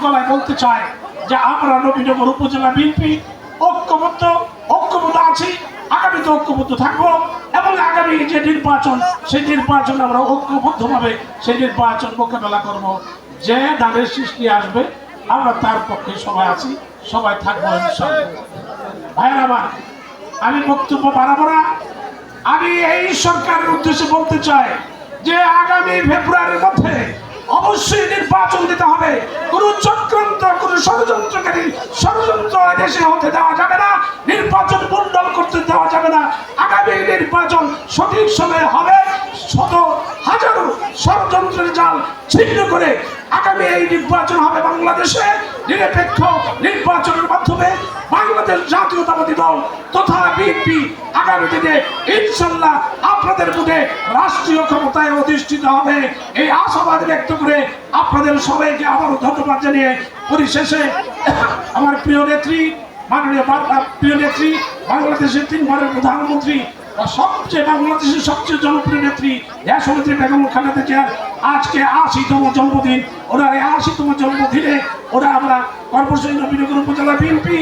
গলায় বলতে চাই যে আমরা নবীনগর উপজেলা বিএনপি ঐক্যবদ্ধ আছি, আগামীতে ঐক্যবদ্ধ থাকবো এবং আগামী যে নির্বাচন সেই নির্বাচন আমরা ঐক্যবদ্ধভাবে সেই নির্বাচন মোকাবেলা করব। যে ধানের শীষ নিয়ে আসবে আমরা তার পক্ষে সবাই আছি, সবাই থাকবো ইনশাআল্লাহ। ভাইয়ের আমার, আমি বক্তব্য বাড়াবো না। আমি এই সরকারের উদ্দেশ্যে বলতে চাই যে আগামী ফেব্রুয়ারির মধ্যে অবশ্যই নির্বাচন দিতে হবে। কোন চক্রান্ত, কোন ষড়যন্ত্র দেশে হতে দেওয়া যাবে না। নির্বাচন মন্ডল করতে দেওয়া যাবে না। আগামী নির্বাচন সঠিক সময়ে হবে। শত হাজারো ষড়যন্ত্রের জাল ছিন্ন করে আগামী এই নির্বাচন হবে বাংলাদেশে নিরপেক্ষ নির্বাচনের মাধ্যমে বাংলাদেশ জাতীয়তাবাদী দল তথা বিএনপি আগামী দিনে ইনশাল্লাহ আপনাদের মধ্যে রাষ্ট্রীয় ক্ষমতায় অধিষ্ঠিত হবে। এই আশাবাদ ব্যক্ত করে আপনাদের সবাইকে আবারও ধন্যবাদ জানিয়ে পরিশেষে আমার প্রিয় নেত্রী, মাননীয় প্রিয় নেত্রী, বাংলাদেশের 3 বারের প্রধানমন্ত্রী, বাংলাদেশের সবচেয়ে জনপ্রিয় নেত্রী দেশনেত্রী বেগম খালেদা জিয়ার আজকে ৮০তম জন্মদিন। ওনার এই ৮০তম জন্মদিনে আমরা কর্পোরেশন নবীনগর উপজেলা বিএনপি